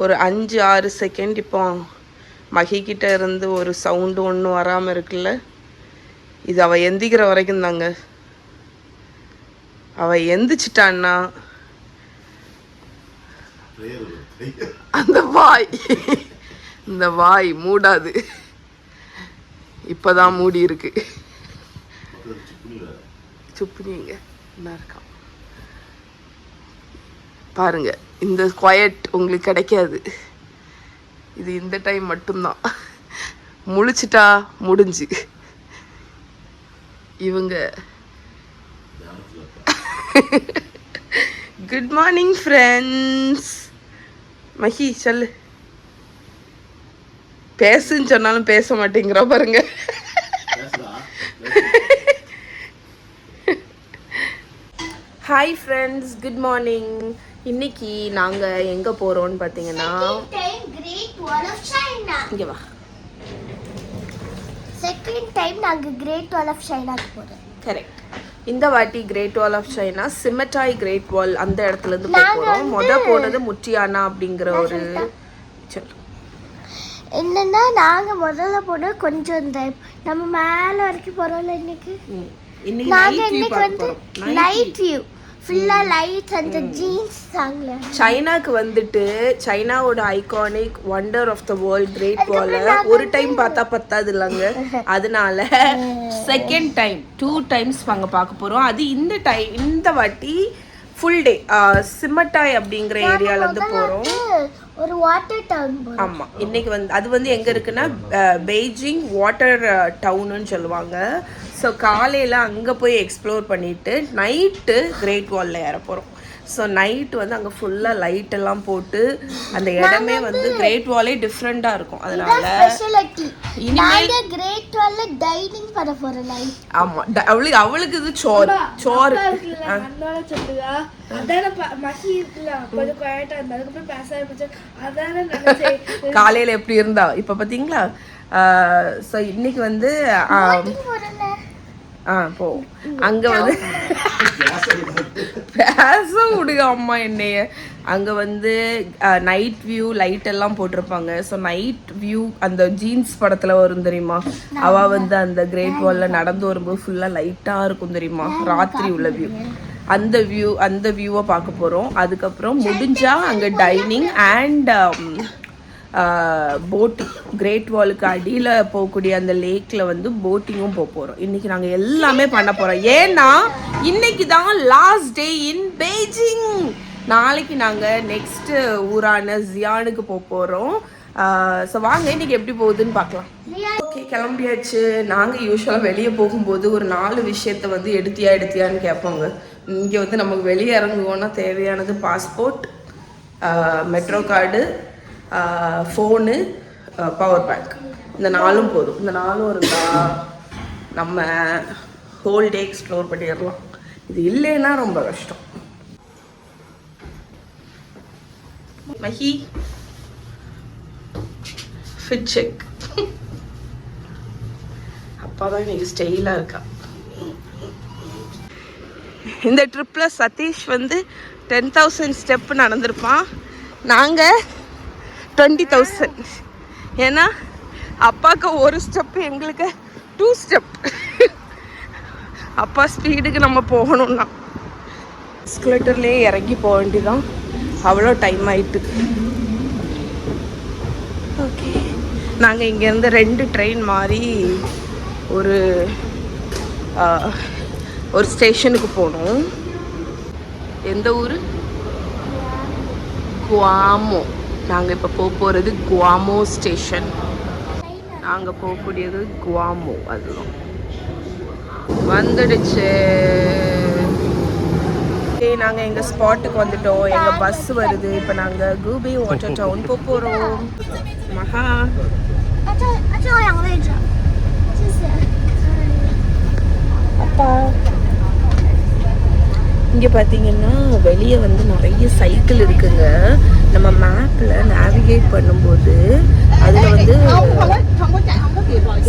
ஒரு 5-6 செகண்ட் இப்போ மகிக்கிட்ட இருந்து ஒரு சவுண்டு ஒன்றும் வராமல் இருக்குல்ல. இது அவள் எந்திக்கிற வரைக்கும் தாங்க. அவள் எந்திச்சிட்டான்னா அந்த வாய் இந்த வாய் மூடாது. இப்போதான் மூடி இருக்கு. சுப்புனிங்க என்ன இருக்கான் பாருங்க. இந்த குவைட் உங்களுக்கு கிடைக்காது. இது இந்த டைம் மட்டும்தான். முழிச்சிட்டா முடிஞ்சு. இவங்க குட் மார்னிங் ஃப்ரெண்ட்ஸ். மஹி சொல்லு. பேசுன்னு சொன்னாலும் பேச மாட்டேங்கிறா பாருங்க. Hi friends, good morning. இன்னைக்கு நாங்கள் எங்கே போகிறோம்னு பார்த்தீங்கன்னா, இங்கே வா. செகண்ட் டைம் நாங்கள் கிரேட் வால் ஆஃப் சைனாக்கு போகிறோம். கரெக்ட். இந்த வாட்டி Great Wall of China, Simatai Great Wall அந்த இடத்துலேருந்து போகிறோம். போனது முட்டியானா அப்படிங்கிற ஒரு சொல். என்னன்னா நாங்கள் முதல்ல போனோம் கொஞ்சம் டைம். நம்ம மேலே வரைக்கும் போகிறோம்ல இன்னைக்கு. நாங்கள் இன்னைக்கு வந்து நைட் வியூ ஃபுல்லாக லைட்ஸ் அந்த ஜீன்ஸ் சாங்ல. சைனாக்கு வந்துட்டு சைனாவோட iconic wonder of the world great வாலை ஒரு டைம் பார்த்தா பத்தாது இல்லைங்க. அதனால செகண்ட் டைம் 2 டைம்ஸ் அங்கே பார்க்க போகிறோம். அது இந்த வாட்டி ஃபுல் டே சிமட்டாய் அப்படிங்கிற ஏரியாவிலேருந்து போகிறோம். ஒரு வாட்டர் டவுன். ஆமாம், இன்னைக்கு வந்து அது வந்து எங்கே இருக்குன்னா பெய்ஜிங் வாட்டர் டவுனுன்னு சொல்லுவாங்க. ஸோ காலையில் அங்கே போய் எக்ஸ்ப்ளோர் பண்ணிவிட்டு நைட்டு கிரேட் வாலில் ஏற போகிறோம். ஸோ நைட்டு வந்து அங்கே ஃபுல்லாக லைட் எல்லாம் போட்டு அந்த இடமே வந்து கிரேட் வாலே டிஃப்ரெண்ட்டாக இருக்கும். அதனால இனிமேல் கிரேட் வால்ல டைனிங் பண்ண போகிறோம் நைட். ஆமாம், அவளுக்கு இது சோறு. காலையில் எப்படி இருந்தா இப்போ பார்த்தீங்களா. ஸோ இன்னைக்கு வந்து போ அங்கே வந்து பேச முடியும் அம்மா என்னைய. அங்கே வந்து நைட் வியூ லைட் எல்லாம் போட்டிருப்பாங்க. ஸோ நைட் வியூ அந்த ஜீன்ஸ் படத்தில் வரும் தெரியுமா, அவள் வந்து அந்த கிரேட் வாலில் நடந்து வரும்போது ஃபுல்லாக லைட்டாக இருக்கும் தெரியுமா, ராத்திரி உள்ள வியூ. அந்த வியூவை பார்க்க போகிறோம். அதுக்கப்புறம் முடிஞ்சால் அங்கே டைனிங் அண்ட் போட்டிங், கிரேட் வாலுக்கு அடியில் போகக்கூடிய அந்த லேக்கில் வந்து போட்டிங்கும் போக போகிறோம். இன்றைக்கி நாங்கள் எல்லாமே பண்ண போகிறோம். ஏன்னா இன்னைக்கு தான் லாஸ்ட் டே இன் பெய்ஜிங். நாளைக்கு நாங்கள் நெக்ஸ்ட்டு ஊரான ஜியானுக்கு போக போகிறோம். ஸோ வாங்க இன்றைக்கி எப்படி போகுதுன்னு பார்க்கலாம். ஓகே, கிளம்பியாச்சு. நாங்கள் யூஸ்வலாக வெளியே போகும்போது ஒரு 4 விஷயத்த வந்து எடுத்தியான்னு கேட்போங்க. இங்கே வந்து நமக்கு வெளியே இறங்குவோன்னா தேவையானது passport, metro card, phone, power bank. இந்த 4 போதும். இந்த 4 இருந்தால் நம்ம ஹோல் டே எக்ஸ்ப்ளோர் பண்ணிடலாம். இது இல்லைன்னா ரொம்ப கஷ்டம். Mahi fit check. அப்பா தான் இன்னைக்கு ஸ்டைலாக இருக்கா. இந்த ட்ரிப்பில் சதீஷ் வந்து 10,000 ஸ்டெப் நடந்திருப்பான். நாங்கள் 20,000. ஏன்னா அப்பாவுக்கு ஒரு ஸ்டெப்பு, எங்களுக்கு 2 ஸ்டெப். அப்பா ஸ்பீடுக்கு நம்ம போகணும்னா எஸ்கலேட்டர்லேயே இறங்கி போக வேண்டியதான். அவ்வளோ டைம் ஆயிட்டு. ஓகே, நாங்கள் இங்கேருந்து 2 ட்ரெயின் மாறி ஒரு ஸ்டேஷனுக்கு போனோம். எந்த ஊர்? குவாமோ. நாங்கள் இப்போ போகிறது குவாமோ ஸ்டேஷன். நாங்கள் போகக்கூடியது குவாமோ. அதுதான் வந்துடுச்சு. நாங்கள் எங்கள் ஸ்பாட்டுக்கு வந்துட்டோம். எங்கள் பஸ் வருது. இப்போ நாங்கள் கூபி வாட்டர் டவுன் போகிறோம். மகா அப்பா இங்கே பார்த்தீங்கன்னா வெளியே வந்து நிறைய சைக்கிள் இருக்குங்க. நம்ம மேப்பில் நேவிகேட் பண்ணும்போது அதில் வந்து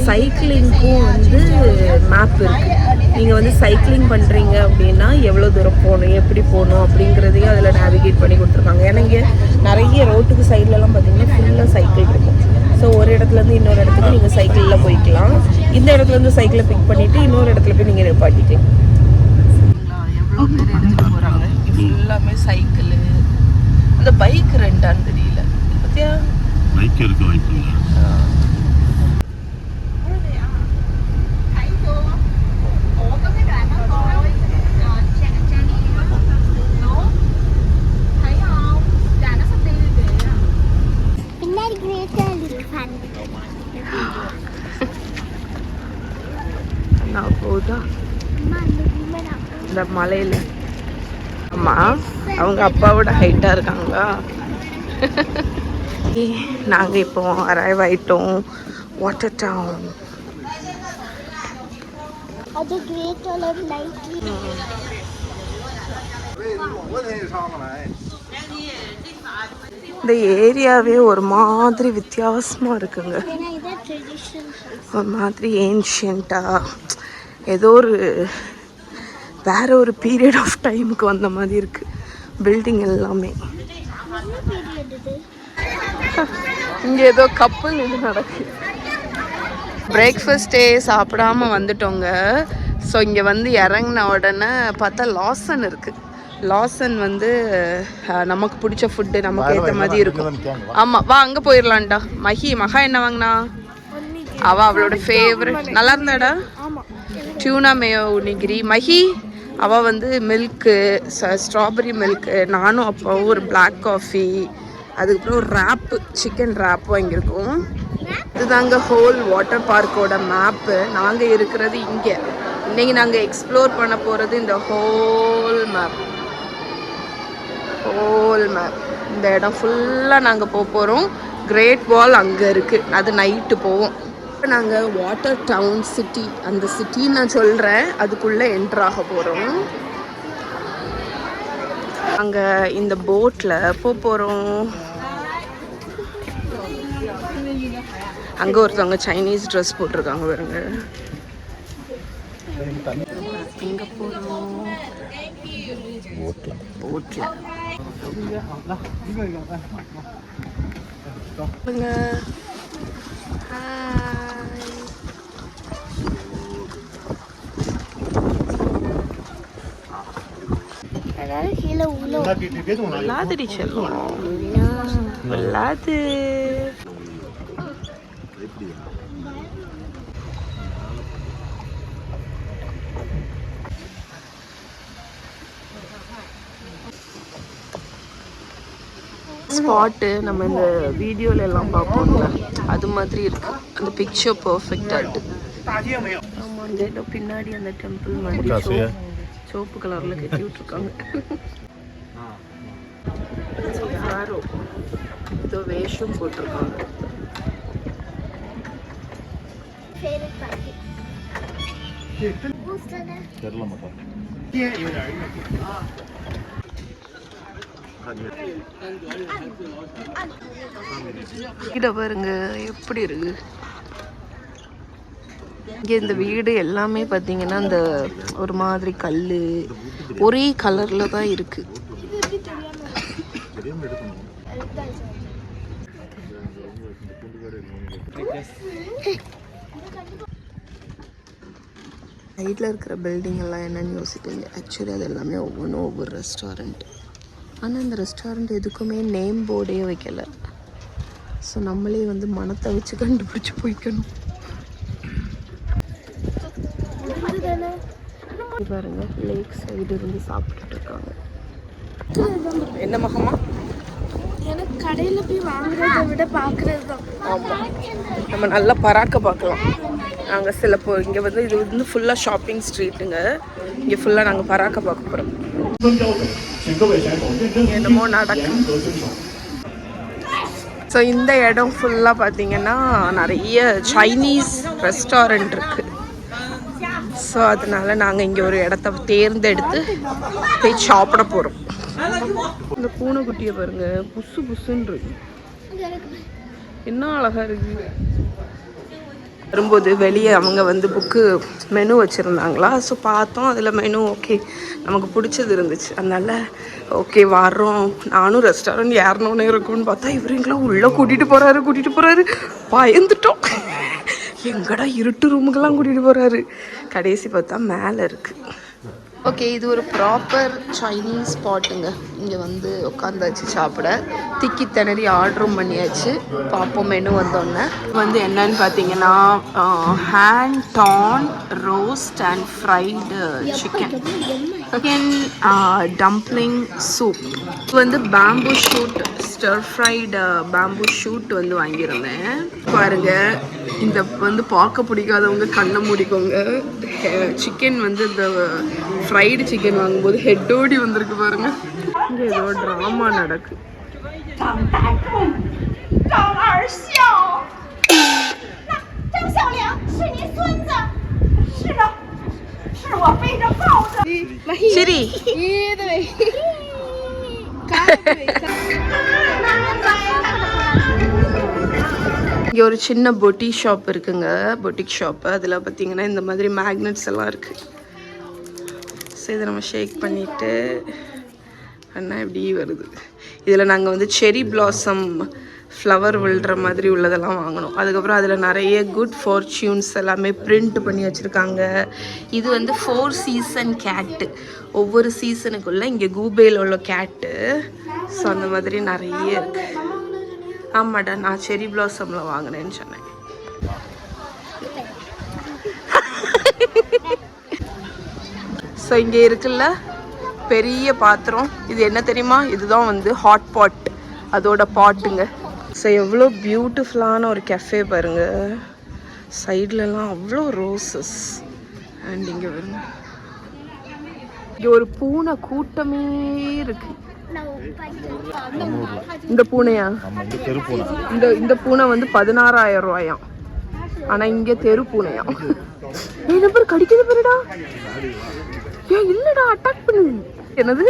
சைக்கிளிங்க்கும் வந்து மேப் இருக்கு. நீங்கள் வந்து சைக்கிளிங் பண்ணுறீங்க அப்படின்னா எவ்வளோ தூரம் போகணும், எப்படி போகணும் அப்படிங்கிறதையும் அதில் நேவிகேட் பண்ணி கொடுத்துருக்காங்க. ஏன்னா இங்கே நிறைய ரோட்டுக்கு சைட்லலாம் பார்த்தீங்கன்னா ஃபுல்லாக சைக்கிள் இருக்கும். ஸோ ஒரு இடத்துலேருந்து இன்னொரு இடத்துக்கு நீங்கள் சைக்கிளில் போய்க்கலாம். இந்த இடத்துலேருந்து சைக்கிளை பிக் பண்ணிவிட்டு இன்னொரு இடத்துல போய் நீங்கள் நிப்பாட்டிக்கலாம். எவ்வளோ பேர் எடுத்துகிட்டு போகிறாங்க. எல்லாமே சைக்கிள். அந்த பைக் ரெண்டான்னு தெரியல. பார்த்தியா, பைக் இருக்க வாய்ப்பு இல்லை. போதா இந்த மலையில. ஆமா, அவங்க அப்பாவோட ஹைட்டா இருக்காங்க. நாங்க இப்போ அரைவ் ஆயிட்டோம் வாட்டர் டவுன். இந்த ஏரியாவே ஒரு மாதிரி வித்தியாசமா இருக்குங்க. ஒரு மாதிரி ஏன்ஷியண்டா, ஏதோ ஒரு வேற ஒரு பீரியட் ஆஃப் டைமுக்கு வந்த மாதிரி இருக்கு பில்டிங் எல்லாமே. இங்க ஏதோ கப்பல் இது நடக்குது. பிரேக்ஃபாஸ்டே சாப்பிடாம வந்துட்டோங்க. ஸோ இங்கே வந்து இறங்கின உடனே பார்த்தா லாசன் இருக்குது. லாசன் வந்து நமக்கு பிடிச்ச ஃபுட்டு நமக்கு ஏற்ற மாதிரி இருக்கும். ஆமாம், வா அங்கே போயிடலான்டா. மகா என்ன வாங்கினா? அவளோட ஃபேவரட் நல்லா இருந்தாடா, டியூனா மேயோ உனிகிரி. அவள் வந்து மில்க்கு, ஸ்ட்ராபெரி மில்க்கு, நானும் அப்பாவும் ஒரு பிளாக் காஃபி, அதுக்கப்புறம் ஒரு ரேப்பு, சிக்கன் ரேப் வாங்கியிருக்கோம். இதுதாங்க ஹோல் வாட்டர் பார்க்கோட மேப்பு. நாங்கள் இருக்கிறது இங்கே. இன்றைக்கி நாங்கள் எக்ஸ்ப்ளோர் பண்ண போகிறது இந்த ஹோல் மேப். இந்த இடம் ஃபுல்லாக நாங்கள் போகிறோம். கிரேட் வால் அங்கே இருக்குது, அது நைட்டு போவோம். நாங்கள் வாட்டர் டவுன் சிட்டி, அந்த சிட்டி நான் சொல்கிறேன், அதுக்குள்ளே என்ட்ராக போகிறோம். அங்கே இந்த போட்டில் போகிறோம். அங்கே ஒருத்தவங்க சைனீஸ் ட்ரெஸ் போட்டிருக்காங்க பாருங்க. எங்கே போகிறோம்? போட்டில் விளாதுடி செல்லும், விளாது. ஸ்பாட்டு நம்ம இந்த வீடியோல எல்லாம் பார்ப்போம்ல, அது மாதிரி இருக்கு. அந்த பிக்சர் பர்ஃபெக்டா இருக்கு. ஆமா, இந்த பின்னாடி அந்த டெம்பிள் மாதிரி சோப்பு கலர்ல கட்டி விட்டுருக்காங்க. யாரோ இதோ வேஷம் போட்டிருக்காங்க. இத பாருங்க எப்படி இருக்கு. இங்கே இந்த வீடு எல்லாமே பார்த்தீங்கன்னா இந்த ஒரு மாதிரி கல் ஒரே கலர்ல தான் இருக்கு. சைடில் இருக்கிற பில்டிங் எல்லாம் என்னன்னு யோசிப்பீங்க. ஆக்சுவலி அது எல்லாமே ஒவ்வொன்றும் ஒவ்வொரு ரெஸ்டாரண்ட். ஆனால் இந்த ரெஸ்டாரண்ட் எதுக்குமே நேம் போர்டே வைக்கல. ஸோ நம்மளே வந்து மனத்தை வச்சு கண்டுபிடிச்சி போய்க்கணும். பாருங்க, லேக் சைடு இருந்து சாப்பிட்டுட்டு இருக்காங்க. என்ன மகமா? எனக்கு கடையில் போய் வாங்குறதை விட பார்க்குறது தான். ஆமாம், நம்ம நல்லா பராக்க பார்க்கலாம். நாங்கள் சில இங்கே வந்து இது வந்து ஃபுல்லாக ஷாப்பிங் ஸ்ட்ரீட்டுங்க. இங்கே ஃபுல்லாக நாங்கள் பராக்க பார்க்க போகிறோம். என்னமோ நடக்கும். ஸோ இந்த இடம் ஃபுல்லாக பார்த்தீங்கன்னா நிறைய சைனீஸ் ரெஸ்டாரண்ட் இருக்குது. ஸோ அதனால நாங்கள் இங்கே ஒரு இடத்த தேர்ந்தெடுத்து போய் சாப்பிட போகிறோம். இந்த பூனைக்குட்டியை பாருங்க, புசு புசுன்னு இருக்கு. என்ன அழகா இருக்கு. வரும்போது வெளியே அவங்க வந்து புக்கு மெனு வச்சுருந்தாங்களா. ஸோ பார்த்தோம், அதில் மெனு ஓகே நமக்கு பிடிச்சது இருந்துச்சு. அதனால ஓகே வர்றோம். நானும் ரெஸ்டாரண்ட் ஏறணுன்னு இருக்கும்னு பார்த்தா இவருங்களாம் உள்ளே கூட்டிகிட்டு போகிறாரு. பயந்துட்டோம். எங்கடா இருட்டு ரூமுக்கெல்லாம் கூட்டிகிட்டு போகிறாரு. கடைசி பார்த்தா மேலே இருக்குது. ஓகே, இது ஒரு ப்ராப்பர் சைனீஸ் ஸ்பாட்டுங்க. இங்கே வந்து உட்காந்தாச்சு சாப்பிட. திக்கி திணறி ஆர்டரும் பண்ணியாச்சு. பார்ப்போம் மெனு வந்தோடனே. வந்து என்னன்னு பார்த்தீங்கன்னா hand torn roast and fried chicken dumpling soup. இது வந்து bamboo shoot stir fried bamboo shoot வந்து வாங்கியிருந்தேன். பாருங்க, இந்த வந்து பார்க்க பிடிக்காதவங்க கண்ணை மூடிக்கோங்க. சிக்கன் வந்து இந்த ஃப்ரைடு சிக்கன் வாங்கும்போது ஹெட்டோடி வந்திருக்கு பாருங்க. இங்கே ஏதோ ட்ராமா நடக்கு. சரி, இங்கே ஒரு சின்ன பொட்டிக் ஷாப் இருக்குங்க. Boutique shop. அதில் பார்த்தீங்கன்னா இந்த மாதிரி மேக்னெட்ஸ் எல்லாம் இருக்குது. ஸோ இதை நம்ம ஷேக் பண்ணிவிட்டு அண்ணா இப்படி வருது. இதில் நாங்கள் வந்து செரி பிளாசம் ஃப்ளவர் விழுற மாதிரி உள்ளதெல்லாம் வாங்கினோம். அதுக்கப்புறம் அதில் நிறைய குட் ஃபார்ச்சூன்ஸ் எல்லாமே பிரிண்ட் பண்ணி வச்சுருக்காங்க. இது வந்து 4 சீசன் கேட்டு. ஒவ்வொரு சீசனுக்குள்ளே இங்கே கூபேயில் உள்ள கேட்டு. ஸோ அந்த மாதிரி நிறைய இருக்குது. ஆமாடா, நான் செரி பிளாசமில் வாங்கினேன்னு சொன்னேன். ஸோ இங்கே இருக்குல்ல பெரிய பாத்திரம், இது என்ன தெரியுமா? இதுதான் வந்து ஹாட் பாட், அதோட பாட்டுங்க. ஸோ எவ்வளோ பியூட்டிஃபுல்லான ஒரு கெஃபே பாருங்கள். சைட்லலாம் அவ்வளோ ரோசஸ். அண்ட் இங்கே வருங்க, இங்கே ஒரு பூனை கூட்டமே இருக்கு. இந்த பூனையா? இந்த பூனை வந்து 16,000 ரூபாயாம். ஆனால் இங்கே தெரு பூனையா? என்ன பேர் கடிக்குது பாருடா. ஏன் இல்லடா, அட்டாக் பண்ணுது. என்னது?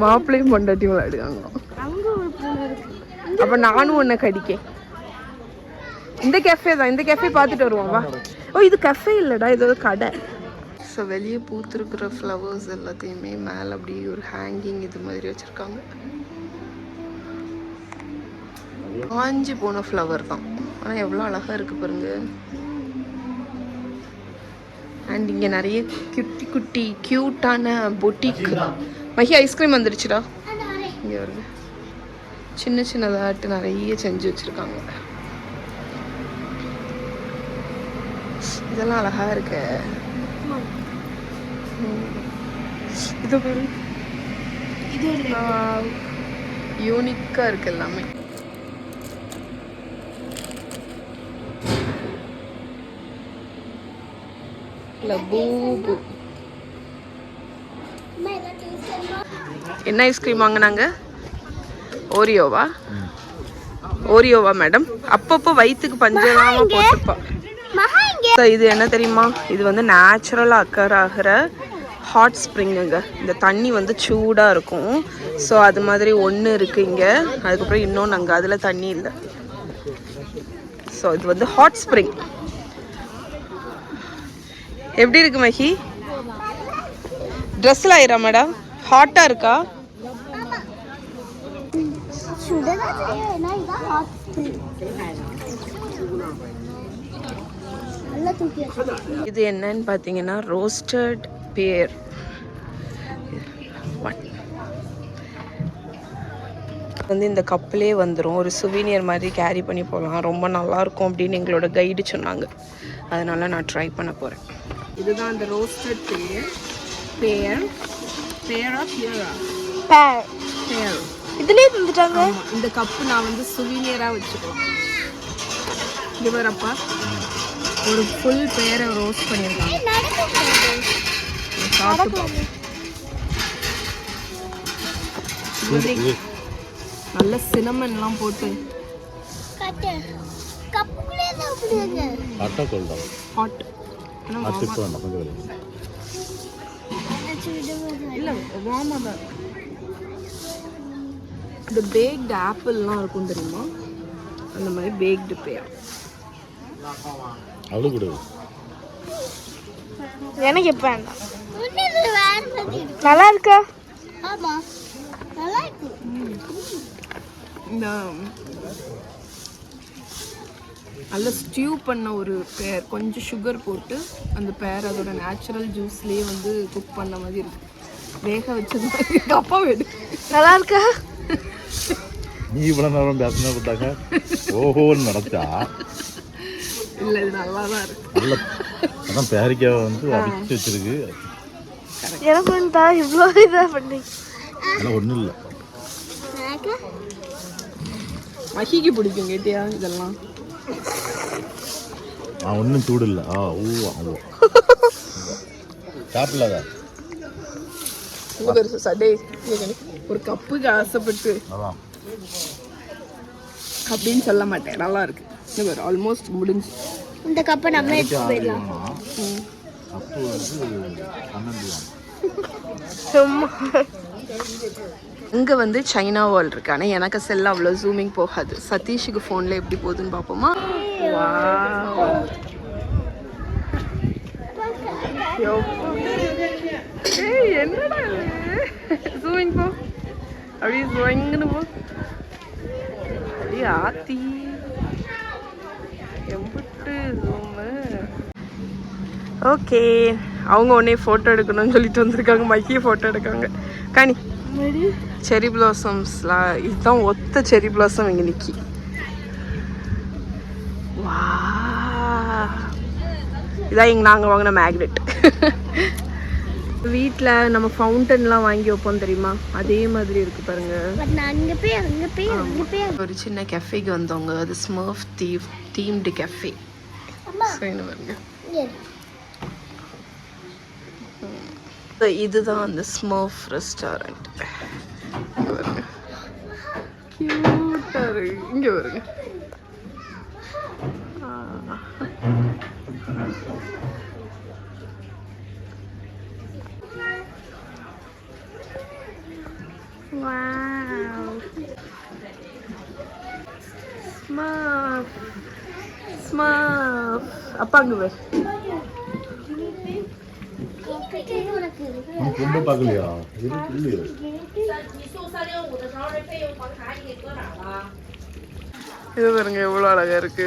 மாப்பிள்ளையும் பொண்டாட்டியும் விளையாடுவாங்க. அப்ப நானும் உன்னை கடிக்கேன். இந்த கேஃபே தான். இந்த கேஃபே பார்த்துட்டு வருவோம் வா. ஓ, இது கேஃபே இல்லடா, இது ஒரு கடை. ஸோ வெளியே பூத்துருக்கிற ஃப்ளவர்ஸ் எல்லாத்தையுமே மேலே அப்படியே ஒரு ஹேங்கிங் இது மாதிரி வச்சுருக்காங்க. காஞ்சி போன ஃப்ளவர் தான், ஆனால் எவ்வளோ அழகாக இருக்குது பாருங்க. அண்ட் இங்கே நிறைய குட்டி குட்டி க்யூட்டான பொட்டிக். மஹி ஐஸ்கிரீம் வந்துடுச்சுடா. இங்கே வருது, சின்ன சின்னதாட்டு நிறைய செஞ்சு வச்சுருக்காங்க. இதெல்லாம் அழகாக இருக்கு. இது பேரு யூனிக்காக இருக்கு எல்லாமே. லபூபு. என்ன ஐஸ்கிரீம் வாங்கினாங்க? ஓரியோவா? ஓரியோவா மேடம்? அப்பப்போ வயிற்றுக்கு பஞ்சலாம போட்டுப்பா. இது என்ன தெரியுமா? இது வந்து நேச்சுரலாக அக்கர் ஆகிற ஹாட் ஸ்ப்ரிங்குங்க. இந்த தண்ணி வந்து சூடாக இருக்கும். ஸோ அது மாதிரி ஒன்று இருக்குது இங்கே. அதுக்கப்புறம் இன்னொன்று அங்கே, அதில் தண்ணி இல்லை. ஸோ இது வந்து ஹாட் ஸ்ப்ரிங். எப்படி இருக்கு மஹி? ட்ரெஸ்ஸில் ஆயிரா மேடம்? ஹாட்டாக இருக்கா? இது என்னன்னு பார்த்தீங்கன்னா ரோஸ்டட் பேர். வந்து இந்த கப்பிலே வந்துடும். ஒரு சுவீனியர் மாதிரி கேரி பண்ணி போகலாம். ரொம்ப நல்லாயிருக்கும் அப்படின்னு எங்களோட கைடு சொன்னாங்க. அதனால நான் ட்ரை பண்ண போகிறேன். இதுதான் அந்த ரோஸ்டட் பேர். பேர் பேரா பியரா? பேர். பேர் இதுலேயே தந்துட்டாங்க. இந்த கப்பு நான் வந்து சுவீனியராக வச்சுக்கலாம். இங்கே வரப்பா ஒரு ஃபுல் பேரை ரோஸ்ட் பண்ணியிருக்காங்க. நல்ல சினமன்லாம் போட்டு ஹாட். இல்லை வாமா தான். இந்த பேக்டு ஆப்பிள்லாம் இருக்கும் தெரியுமா? அந்த மாதிரி பேக்டு பேயா. அவ்வளோ கூட எனக்கு எப்போ வேண்டாம். நல்லா இருக்கா? ஆமா நல்லா இருக்கு. நல்ல ஸ்டியூ பண்ண ஒரு பேர், கொஞ்சம் சுகர் போட்டு அந்த பேர் அதோட நேச்சுரல் ஜூஸ்லேயே வந்து குக் பண்ண மாதிரி இருக்கு. வேக வச்சது மாதிரி அப்பா வேடு. நல்லா இருக்கா? நீ இவ்வளோ நேரம் பேசினா பார்த்தாக்க ஓஹோன்னு நடத்தா இல்லை, இது நல்லா தான் இருக்கு. நல்ல அதான் பேரிக்காவை வந்து அடிச்சு வச்சிருக்கு. எனக்கு வந்து இவ்வளோ இதாக பண்ணி அதெல்லாம் ஒன்றும் இல்லை. மஹிக்கு பிடிக்கும் கேட்டியா இதெல்லாம்? ஒன்றும் சூடு இல்லை. சாப்பிடலாதா சடே ஒரு கப்புக்கு ஆசைப்பட்டு அதான் அப்படின்னு சொல்ல மாட்டேன். நல்லா இருக்கு. ஆல்மோஸ்ட் முடிஞ்சு. இந்த கப்பை நம்ம எடுத்து போயிடலாம். கப்பு வந்து 12. இங்கே வந்து சைனா வால் இருக்கு. ஆனால் எனக்கு செல்ல அவ்வளோ ஜூமிங் போகாது. சதீஷுக்கு ஃபோனில் எப்படி போகுதுன்னு பார்ப்போமா? என்னடா ஜூமிங் போ, அப்படியே ஜூமிங்னு போ. அப்படியே ஆத்தி எம்பிட்டு ஜூமு. ஓகே, அவங்க உடனே ஃபோட்டோ எடுக்கணும்னு சொல்லிட்டு வந்திருக்காங்க. மைக்கே ஃபோட்டோ எடுக்காங்க. கனி செரி பிளாசம்ஸ்லாம், இதுதான் ஒத்த செரி பிளாசம் இங்கே நிற்கி. வா, இதான் இங்கே நாங்கள் வாங்கின மேக்னெட். வீட்டில் நம்ம ஃபவுண்டன்லாம் வாங்கி வைப்போம் தெரியுமா, அதே மாதிரி இருக்கு பாருங்க. ஒரு சின்ன கெஃபேக்கு வந்தவங்க. அது ஸ்மர்ஃப் தீம்டு கெஃபே. பாருங்க, இதுதான் அந்த ஸ்மர்ஃப் ரெஸ்டாரண்ட். கியூட்டா இருக்கு. இங்க வருங்க. ஸ்மர்ஃப் ஸ்மர்ஃப். அப்பா அங்க வே. ரொம்ப பார்க்கலையா? இது பாருங்க எவ்வளோ அழகா இருக்கு.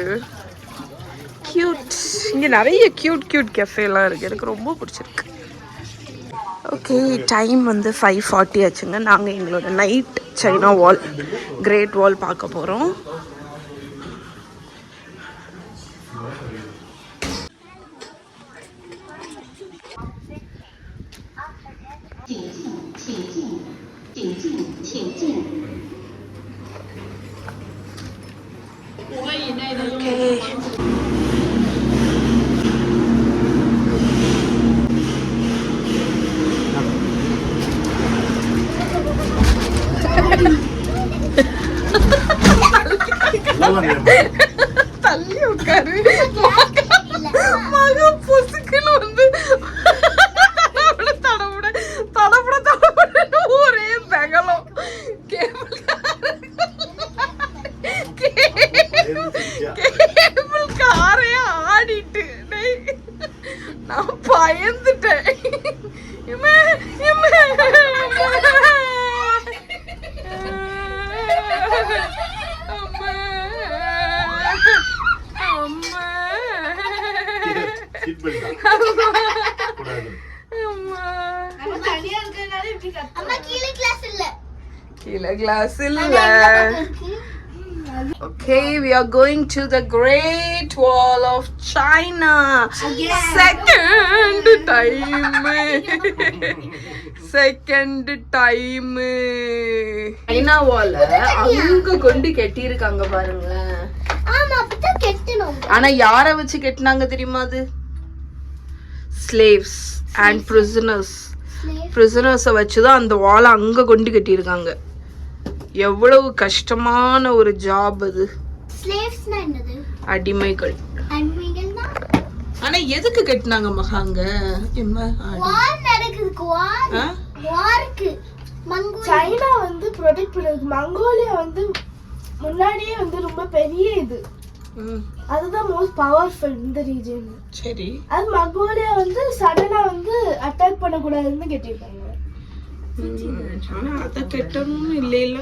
கியூட். இங்கே நிறைய கியூட் கெஃபேலாம் இருக்கு. எனக்கு ரொம்ப பிடிச்சிருக்கு. ஓகே, டைம் வந்து 5:40 ஆச்சுங்க. நாங்கள் எங்களோட நைட் சைனா வால், கிரேட் வால் பார்க்க போகிறோம். தள்ளி உட்காரு. மக பொசுக்குன்னு வந்து தடபட ஒரே பெகலம். கேபிள் காரே ஆடிட்டு நான் பயந்துட்டேன். கீழே கிளாஸ் இல்ல. Okay, we are going to the Great Wall of China. Second time. China wall அங்க கொண்டு கட்டி இருக்காங்க பாருங்க. ஆமா, அப்பதான் கட்டணும். ஆனா யாரை வச்சு கட்டினாங்க தெரியுமா? அது slaves and prisoners வச்சுதான் அந்த வாலை அங்க கொண்டு கட்டியிருக்காங்க. எவ்வளவு கஷ்டமான ஒரு ஜாப் அது. ஸ்லேவ்ஸ்னா என்னது? அடிமைகள். அடிமைகள்னா ஆனா எதுக்கு கட்டினாங்க மகாங்க? வார் நடக்குது. வாருக்கு சைனா வந்து ப்ரொடெக்ட் பண்ணுது. மங்கோலியா வந்து முன்னாடியே வந்து ரொம்ப பெரிய இது. அதுதான் மோஸ்ட் பவர்ஃபுல் இந்த ரீஜன். சரி. அது மங்கோலியா வந்து சடனா வந்து அட்டாக் பண்ணக்கூடாதுன்னு கேட்டிருக்காங்க. ஆனா அத கெட்டணும் இல்லையில.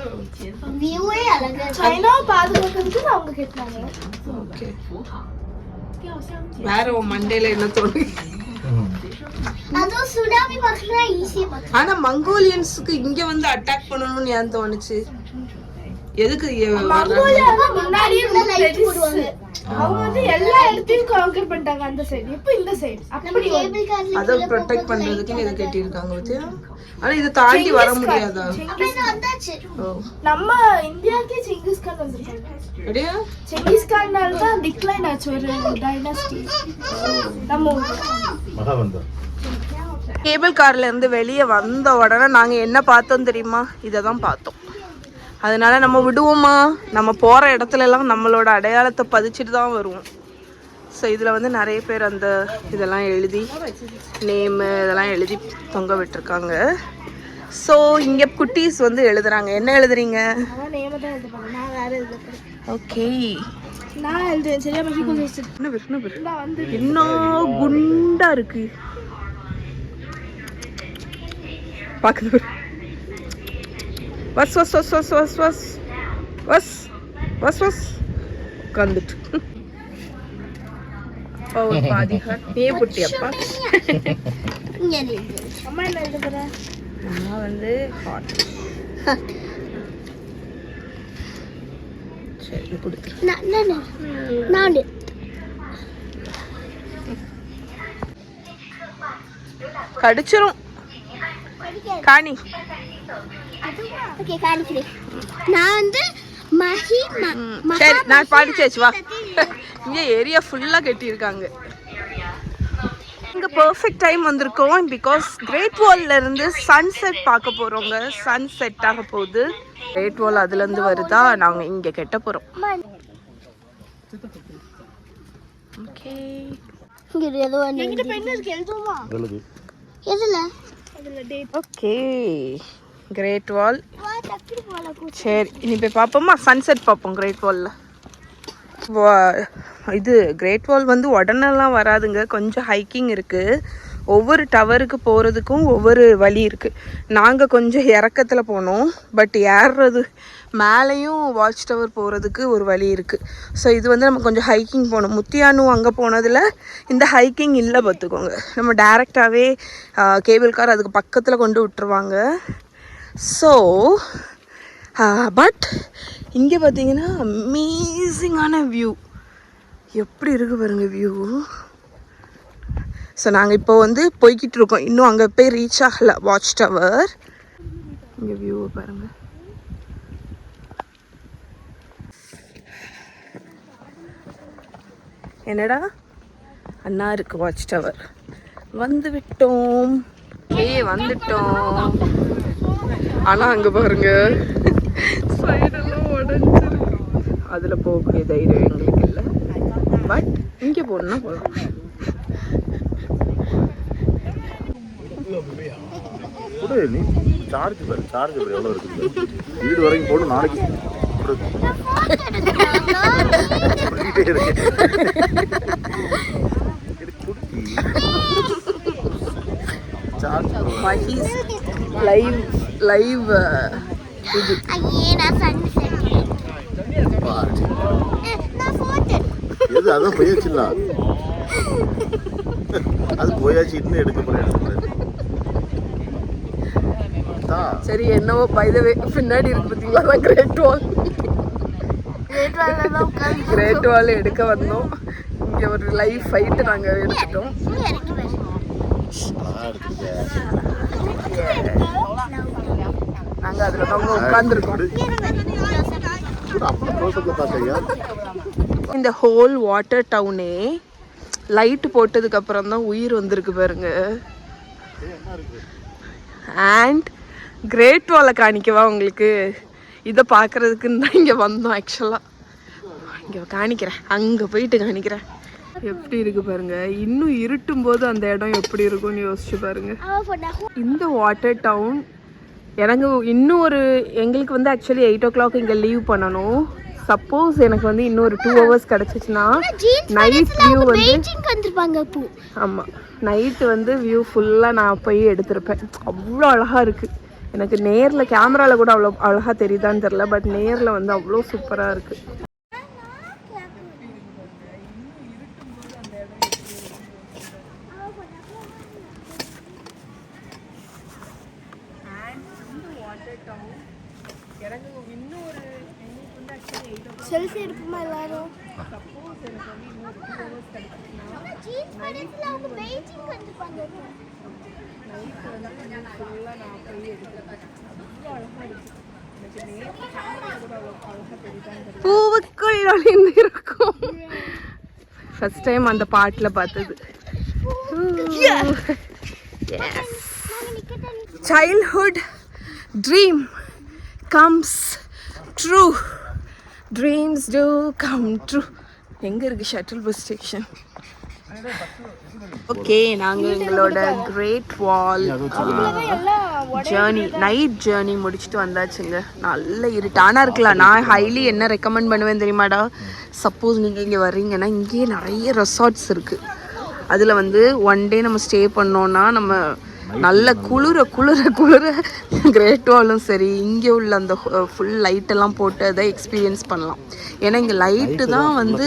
வியூவே அழகா. சைனா பாதுகாக்கிறதுக்கு அவங்க கெட்டாங்க. ஓகே. வேற மண்டேல என்ன தோணுது? அது சுனாமி பார்க்கறா ஈஸியா பார்க்க. ஆனா மங்கோலியன்ஸ்க்கு இங்க வந்து அட்டாக் பண்ணனும்னு ஏன் தோணுச்சு? எதுக்கு மங்கோலியா முன்னாடியே லைட் போடுவாங்க. அவங்க வந்து எல்லா இடத்தையும் கான்கர் பண்ணிட்டாங்க அந்த சைடு. இப்போ இந்த சைடு. அப்படி அத ப்ரொடெக்ட் பண்றதுக்கு இத கட்டி இருக்காங்க பாத்தியா? ஆனா இத தாண்டி வர முடியாதா? வந்தாச்சு. நம்ம இந்தியாக்கே செங்கிஸ் கான் வந்திருக்காங்க. அப்படியே செங்கிஸ் கான்னால தான் டிக்ளைன் ஆச்சு ஒரு டைனஸ்டி. நம்ம மகாவந்தா கேபிள் கார்ல இருந்து வெளியே வந்த உடனே நாங்க என்ன பார்த்தோம் தெரியுமா? இதை தான் பார்த்தோம். அதனால நம்ம விடுவோமா? நம்ம போற இடத்துல எல்லாம் நம்மளோட அடையாளத்தை பதிச்சுட்டு தான் வருவோம். ஸோ இதில் வந்து நிறைய பேர் அந்த இதெல்லாம் எழுதி நேமு இதெல்லாம் எழுதி தொங்க விட்டுருக்காங்க. ஸோ இங்கே குட்டீஸ் வந்து எழுதுறாங்க. என்ன எழுதுறீங்க? ஓகே நான் எழுதுறேன். சரியா இன்னும் குண்டா இருக்கு பார்க்குது. வஸ் வஸ் வஸ் வஸ் வஸ் வஸ் வஸ் வஸ் வஸ் உட்காந்துட்டு பாதி நீ புட்டியப்பா. அம்மா என்ன எழுதுற? அம்மா வந்து சரி கொடுத்துரு. நான் கடிச்சிரும் காணி. ஓகே காணிக்கிறேன். நான் வந்து சரி நான் படிச்சாச்சு வா. இங்க ஏரியா ஃபுல்லா கட்டி இருக்காங்க. இங்க பெர்ஃபெக்ட் டைம் வந்திருக்கோம். பிகாஸ் கிரேட் வால்ல இருந்து சன்செட் பார்க்க போறோங்க. சன்செட் ஆக போகுது. கிரேட் வால் அதுல இருந்து வருதா, நாங்க இங்க கட்ட போறோம். ஓகே இங்க ஏதோ என்கிட்ட பென் இருக்கு. எழுதுமா? எழுது. எதுல? அதுல டேட். ஓகே கிரேட் வால். சரி இனி போய் பார்ப்போமா? சன்செட் பார்ப்போம் கிரேட் வால்ல. இது கிரேட் வால் வந்து உடனெல்லாம் வராதுங்க. கொஞ்சம் ஹைக்கிங் இருக்குது. ஒவ்வொரு டவருக்கு போகிறதுக்கும் ஒவ்வொரு வழி இருக்குது. நாங்கள் கொஞ்சம் இறக்கத்தில் போனோம். பட் ஏறுறது மேலேயும் வாட்ச் டவர் போகிறதுக்கு ஒரு வழி இருக்குது. ஸோ இது வந்து நம்ம கொஞ்சம் ஹைக்கிங் போகணும். முத்தியானு அங்கே போனதில் இந்த ஹைக்கிங் இல்லை பார்த்துக்கோங்க. நம்ம டேரெக்டாகவே கேபிள் கார் அதுக்கு பக்கத்தில் கொண்டு விட்டுருவாங்க. ஸோ பட் இங்கே பார்த்தீங்கன்னா அமேசிங்கான வியூ. எப்படி இருக்குது பாருங்கள் வியூ. ஸோ நாங்கள் இப்போ வந்து போய்கிட்டு இருக்கோம். இன்னும் அங்கே போய் ரீச் ஆகலை வாட்ச் டவர். இங்கே வியூவை பாருங்கள். என்னடா அண்ணா இருக்கு வாட்ச் டவர். வந்து விட்டோம். வந்துட்டோம். ஆனால் அங்கே பாருங்க சைடெல்லாம் உடஞ்சிருக்கு. அதில் போகக்கூடிய தைரியம் எங்களுக்கு இல்லை. பட் இங்கே போகணுன்னா போகலாம். நீ சார்ஜ் பாரு, சார்ஜ் எவ்வளோ இருக்குது. வீடு வரைக்கும் போட்டு நாளைக்கு லைவ் இது எது அதான் போயாச்சுல்ல. அது போயாச்சு. இன்னும் எடுக்க போறேன். சரி என்னவோ பை தி வே பின்னாடி இருக்கு பார்த்தீங்களா? அதான் கிரேட் வால். கிரேட் வால் எடுக்க வந்தோம். இங்கே ஒரு லைவ் ஃபைட்டு நாங்கள் எடுத்துட்டோம். நாங்கள் அதில் தான் உட்காந்துருக்கோம். இந்த ஹோல் வாட்டர் டவுனே லைட்டு போட்டதுக்கு அப்புறம் தான் உயிர் வந்திருக்கு பாருங்க. அண்ட் கிரேட் வாலை காணிக்கவா உங்களுக்கு? இதை பார்க்கறதுக்குன்னு தான் இங்கே வந்தோம். ஆக்சுவலாக இங்கே காணிக்கிறேன், அங்கே போயிட்டு காணிக்கிறேன். எப்படி இருக்கு பாருங்க. இன்னும் இருட்டும் போது அந்த இடம் எப்படி இருக்கும்னு யோசிச்சு பாருங்க. இந்த வாட்டர் டவுன் எனக்கு இன்னும் எங்களுக்கு வந்து ஆக்சுவலி 8 o'clock இங்கே லீவ் பண்ணணும். சப்போஸ் எனக்கு வந்து இன்னொரு 2 hours கிடச்சிச்சுன்னா நைட் வியூ வந்து பெய்ஜிங் வந்திருப்பாங்க இப்போ. ஆமாம், நைட்டு வந்து வியூ ஃபுல்லாக நான் போய் எடுத்திருப்பேன். அவ்வளோ அழகாக இருக்குது. எனக்கு நேரில் கேமராவில் கூட அவ்வளோ அழகாக தெரியுதான்னு தெரில, பட் நேரில் வந்து அவ்வளோ சூப்பராக இருக்குது. செல்ஃபி எடுப்போமா எல்லாரும்? பூவுக்குள் ஒளிந்திருக்கும். ஃபர்ஸ்ட் டைம் அந்த பாட்டில் பார்த்தது. Childhood dream comes true. Dreams do come true. எங்க இருக்கு ஷட்டில் பஸ் ஸ்டேஷன்? ஓகே, நாங்கள் எங்களோட கிரேட் வால் ஜேர்னி, நைட் ஜேர்னி முடிச்சுட்டு வந்தாச்சுங்க. நல்ல இருட்டானா இருக்கலாம். நான் ஹைலி என்ன ரெக்கமெண்ட் பண்ணுவேன் தெரியுமாடா, சப்போஸ் நீங்கள் இங்கே வர்றீங்கன்னா இங்கேயே நிறைய ரெசார்ட்ஸ் இருக்குது. அதில் வந்து 1 day நம்ம ஸ்டே பண்ணோன்னா நம்ம நல்ல குளிர கிரேட் வாலும் சரி, இங்கே உள்ள அந்த ஃபுல் லைட்டெல்லாம் போட்டு அதை எக்ஸ்பீரியன்ஸ் பண்ணலாம். ஏன்னா இங்கே லைட்டு தான் வந்து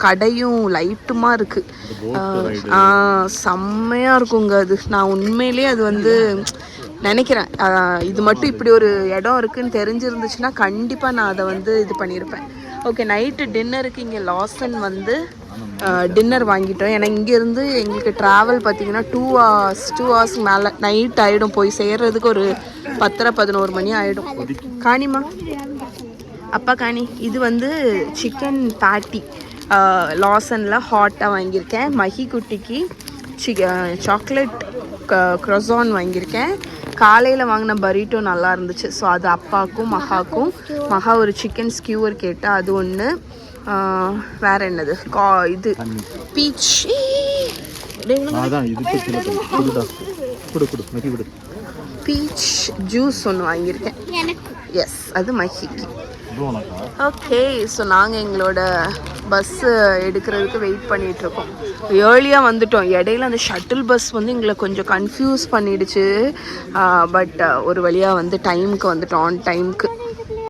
கடையும் லைட்டுமா இருக்குது. செம்மையாக இருக்குங்க அது. நான் உண்மையிலே அது வந்து நினைக்கிறேன், இது மட்டும் இப்படி ஒரு இடம் இருக்குதுன்னு தெரிஞ்சிருந்துச்சுன்னா கண்டிப்பாக நான் அதை வந்து இது பண்ணியிருப்பேன். ஓகே, நைட்டு டின்னருக்கு இங்கே லாசன் வந்து டின்னர் வாங்கிட்டோம். ஏன்னா இங்கேருந்து எங்களுக்கு ட்ராவல் பார்த்திங்கன்னா 2 hours மேலே நைட் ஆகிடும். போய் சேர்றதுக்கு ஒரு 10-11 மணி ஆகிடும். காணிமா, அப்பா காணி. இது வந்து சிக்கன் பேட்டி லாசனில் ஹாட்டாக வாங்கியிருக்கேன். மஹி குட்டிக்கு சாக்லேட் க்ரொசான் வாங்கியிருக்கேன். காலையில் வாங்கின பரீட்டோ நல்லா இருந்துச்சு. ஸோ அது அப்பாவுக்கும் மகாவுக்கும். மகா ஒரு சிக்கன் ஸ்கியூவர் கேட்டால் அது ஒன்று. வேற என்னது, இது பீச் பீச் ஜூஸ் ஒன்று வாங்கியிருக்கேன். எஸ், அது மஹிக்கு. ஓகே, ஸோ நாங்கள் எங்களோட பஸ்ஸு எடுக்கிறதுக்கு வெயிட் பண்ணிகிட்ருக்கோம். ஏர்லியாக வந்துட்டோம். இடையில அந்த ஷட்டில் பஸ் வந்து எங்களை கொஞ்சம் கன்ஃபியூஸ் பண்ணிடுச்சு. பட் ஒரு வழியாக வந்து டைமுக்கு வந்துட்டோம், ஆன் டைமுக்கு.